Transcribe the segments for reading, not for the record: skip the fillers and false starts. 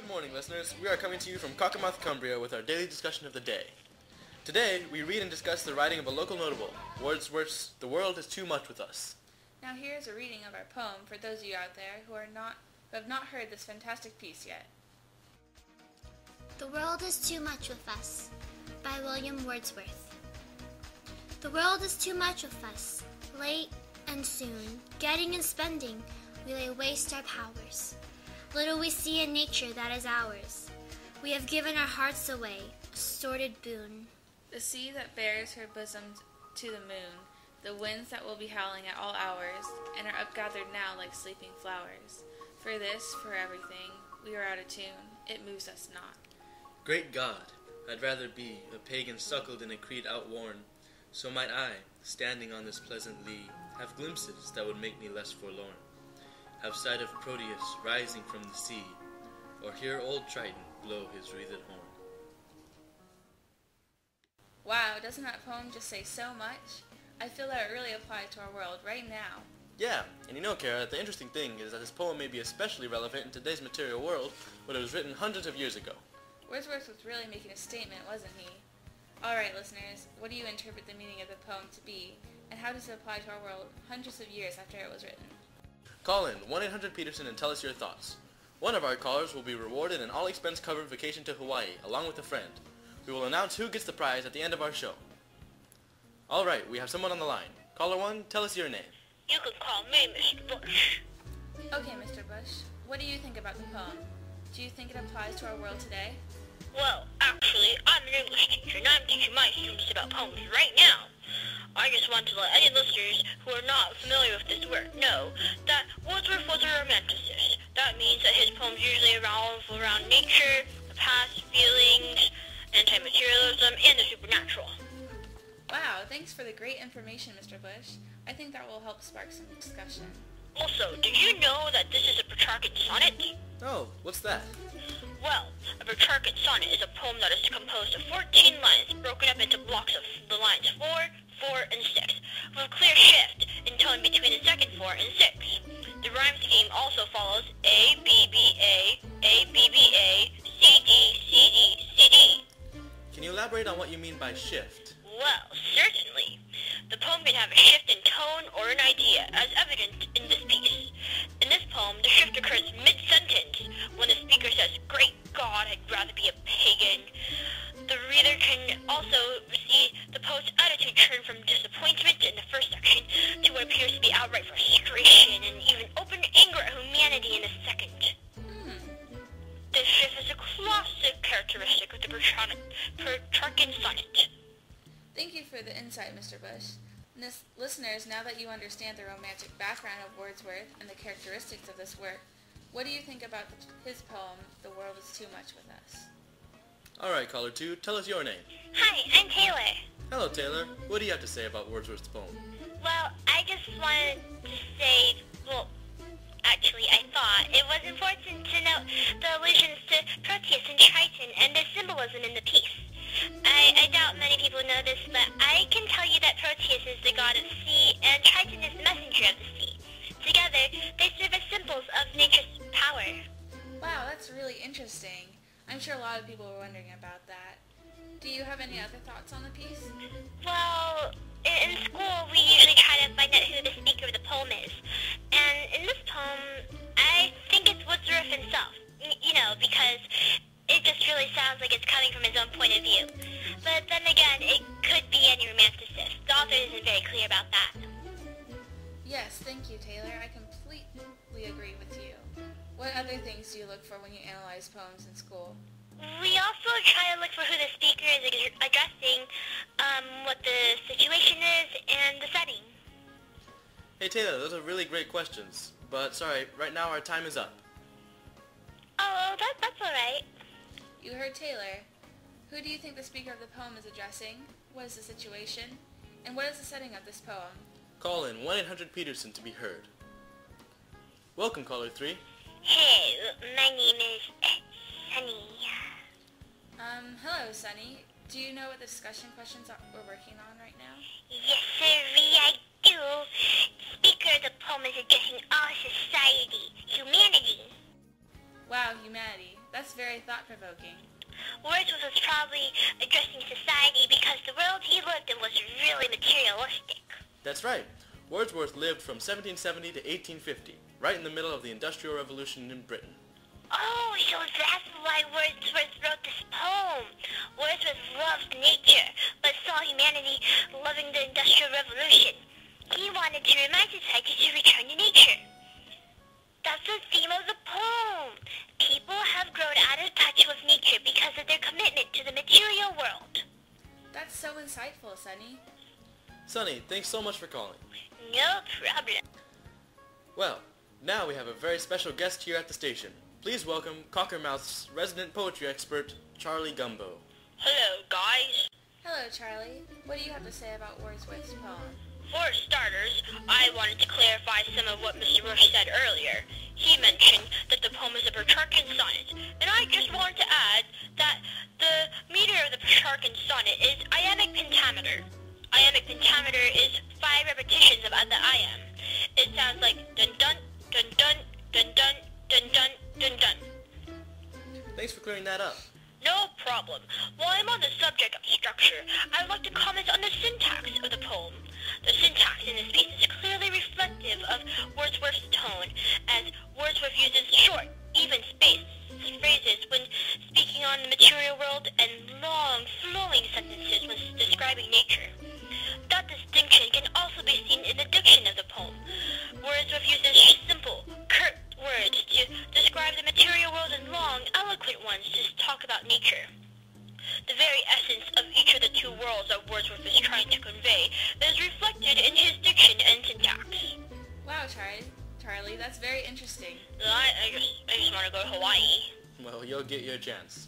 Good morning, listeners. We are coming to you from Cockermouth, Cumbria with our daily discussion of the day. Today, we read and discuss the writing of a local notable, Wordsworth's The World is Too Much with Us. Now here is a reading of our poem for those of you out there who have not heard this fantastic piece yet. The World is Too Much with Us by William Wordsworth. The world is too much with us. Late and soon, getting and spending, we lay waste our powers. Little we see in nature that is ours. We have given our hearts away, a sordid boon. The sea that bears her bosom to the moon, the winds that will be howling at all hours, and are upgathered now like sleeping flowers. For this, for everything, we are out of tune, it moves us not. Great God, I'd rather be a pagan suckled in a creed outworn, so might I, standing on this pleasant lea, have glimpses that would make me less forlorn. Have sight of Proteus rising from the sea, or hear old Triton blow his wreathed horn. Wow, doesn't that poem just say so much? I feel that it really applies to our world right now. Yeah, and you know, Kara, the interesting thing is that this poem may be especially relevant in today's material world, but it was written hundreds of years ago. Wordsworth was really making a statement, wasn't he? Alright, listeners, what do you interpret the meaning of the poem to be, and how does it apply to our world hundreds of years after it was written? Call in 1-800-PETERSON and tell us your thoughts. One of our callers will be rewarded an all-expense-covered vacation to Hawaii, along with a friend. We will announce who gets the prize at the end of our show. Alright, we have someone on the line. Caller 1, tell us your name. You can call me Mr. Bush. Okay, Mr. Bush, what do you think about the poem? Do you think it applies to our world today? Well, actually, I'm an English teacher, and I'm teaching my students about poems right now. I just want to let any listeners who are not familiar with this work know that Wordsworth was a romanticist. That means that his poems usually revolve around nature, the past, feelings, anti-materialism, and the supernatural. Wow, thanks for the great information, Mr. Bush. I think that will help spark some discussion. Also, did you know that this is a Petrarchan sonnet? Oh, what's that? Well, a Petrarchan sonnet is a poem that is composed of 14 lines broken up into blocks of the lines 4, 4, and 6, with a clear shift in tone between the second 4 and 6. The rhyme scheme also follows A, B, B, A, B, B, A, C, D, C, D, C, D. Can you elaborate on what you mean by shift? Well, certainly. The poem can have a shift in tone or an idea, as evident in this piece. In this poem, the shift occurs mid-sentence, when the speaker says, "Great God, I'd rather be a pagan." The reader can also see the poet's attitude turn from disappointment in the first section to what appears to be outright frustration and even open anger at humanity in the second. This shift is a classic characteristic of the Petrarchan sonnet. Thank you for the insight, Mr. Bush. Listeners, now that you understand the romantic background of Wordsworth and the characteristics of this work, what do you think about his poem, The World is Too Much with Us? Alright, caller 2, tell us your name. Hi, I'm Taylor. Hello, Taylor. What do you have to say about Wordsworth's poem? Well, I just wanted to say, actually, I thought it was important to note the allusions to Proteus and Triton and the symbolism in the piece. I doubt many people know this, but I can tell you that Proteus is the god of the sea and Triton is the messenger of the sea. Together, they serve as symbols of nature's power. Wow, that's really interesting. I'm sure a lot of people were wondering about that. Do you have any other thoughts on the piece? Well, in school, we usually try to find out who the speaker of the poem is. And in this poem, I think it's Wordsworth himself. Because it just really sounds like it's coming from his own point of view. But then again, it could be any romanticist. The author isn't very clear about that. Yes, thank you, Taylor. I completely agree with you. What other things do you look for when you analyze poems in school? We also try to look for who the speaker is addressing, what the situation is, and the setting. Hey Taylor, those are really great questions. But sorry, right now our time is up. Oh, that's alright. You heard Taylor. Who do you think the speaker of the poem is addressing? What is the situation? And what is the setting of this poem? Call in 1-800-PETERSON to be heard. Welcome, caller 3. Hey, my name is Sunny. Hello, Sunny. Do you know what the discussion questions we're working on right now? Yes, sirree, I do. Speaker of the poem is addressing all society, humanity. Wow, humanity. That's very thought-provoking. Wordsworth was probably addressing society because the world he lived in was really materialistic. That's right. Wordsworth lived from 1770 to 1850, right in the middle of the Industrial Revolution in Britain. Oh, so that's why Wordsworth wrote this poem. Wordsworth loved nature, but saw humanity loving the Industrial Revolution. He wanted to remind society to return to nature. That's the theme of the poem. People have grown out of touch with nature because of their commitment to the material world. That's so insightful, Sunny. Sunny, thanks so much for calling. No problem. Well, now we have a very special guest here at the station. Please welcome Cockermouth's resident poetry expert, Charlie Gumbo. Hello, guys. Hello, Charlie. What do you have to say about Wordsworth's poem? For starters, I wanted to clarify some of what Mr. Rush said earlier. He mentioned that the poem is a Petrarchan sonnet, and I just wanted to add that the meter of the Petrarchan sonnet is iambic pentameter. Iambic pentameter is 5 repetitions of the iamb. It sounds like dun dun dun dun dun dun dun dun dun dun. Thanks for clearing that up. No problem. While I'm on the subject of structure, I'd like to comment on the syntax of the poem. The syntax in this piece is clearly reflective of Wordsworth's tone, as Wordsworth uses short, even spaced phrases when speaking on the material world and long, flowing sentences when describing nature. That distinction can also be seen in the diction of the poem. Wordsworth uses simple, curt words to describe the material world and long, eloquent ones to talk about nature. The very essence of each of the two worlds that Wordsworth is trying to convey is reflected in his diction and syntax. Wow, Charlie, that's very interesting. I just want to go to Hawaii. Well, you'll get your chance.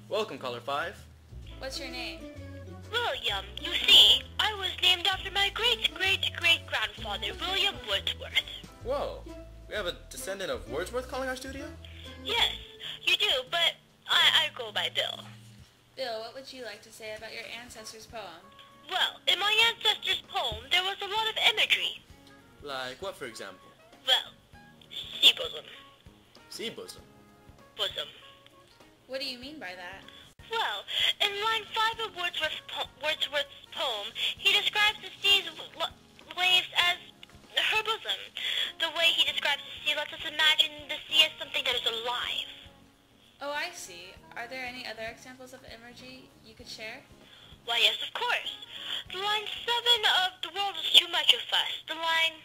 Welcome, caller 5. What's your name? William, you see, I was named after my great-great-great-grandfather, William Wordsworth. Whoa, we have a descendant of Wordsworth calling our studio? Yes, you do, but I go by Bill. Bill, what would you like to say about your ancestor's poem? Well, in my ancestor's poem, there was a lot of imagery. Like what, for example? Well, sea bosom. Sea bosom. Bosom. What do you mean by that? Well, in line 5 of Wordsworth's poem, he describes the sea's waves as her bosom. The way he describes the sea lets us imagine the sea as something that is alive. Oh, I see. Are there any other examples of imagery you could share? Why, yes, of course. The line 7 of The World is Too Much of Us. The line,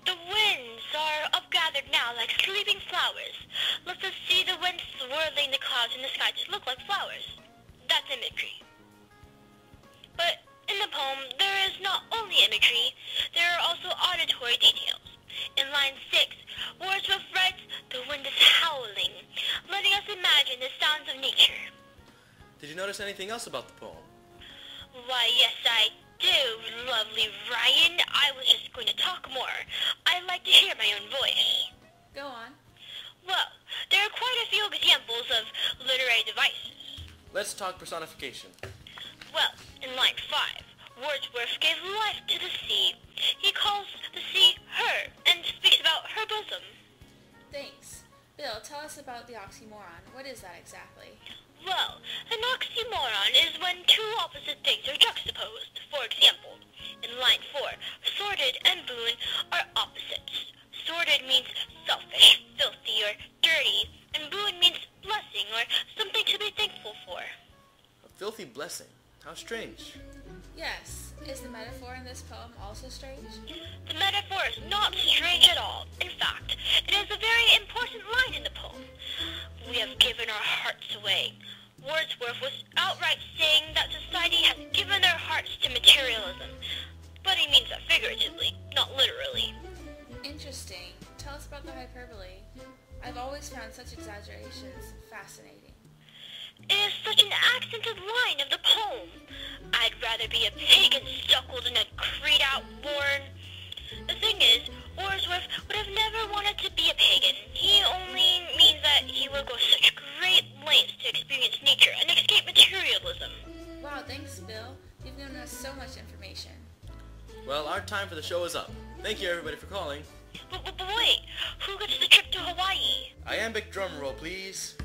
the winds are upgathered now like sleeping flowers. Let us see the wind swirling the clouds in the sky to look like flowers. That's imagery. But in the poem, there is not only imagery, there are also auditory details. In line 6, Wordsworth writes, the wind is howling, letting us imagine the sounds of nature. Did you notice anything else about the poem? Why, yes, I do, lovely Ryan. I was just going to talk more. I like to hear my own voice. Go on. Well, there are quite a few examples of literary devices. Let's talk personification. Well, in line 5, Wordsworth gave life to the sea. He calls the sea her and speaks about her bosom. Thanks. Bill, tell us about the oxymoron. What is that exactly? Well, an oxymoron is when two opposite things are juxtaposed. For example, in line 4, sordid and boon are opposites. Sordid means selfish, filthy, or dirty, and boon means blessing or something to be thankful for. A filthy blessing. How strange. Yes. Is the metaphor in this poem also strange? The metaphor is not strange at all. In fact, it is a very important line in the poem. We have given our hearts away. Wordsworth was outright saying that society has given their hearts to materialism. But he means that figuratively, not literally. Interesting. Tell us about the hyperbole. I've always found such exaggerations fascinating. It is such an accented line of the poem. I'd rather be a pagan suckled in a creed outworn. The thing is, Wordsworth would have never wanted to be a pagan. He only means that he will go such great lengths to experience nature and escape materialism. Wow, thanks, Bill. You've given us so much information. Well, our time for the show is up. Thank you, everybody, for calling. But wait, who gets the trip to Hawaii? I Iambic drum roll, please.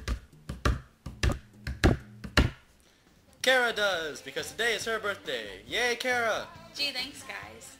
Kara does, because today is her birthday. Yay, Kara! Gee, thanks, guys.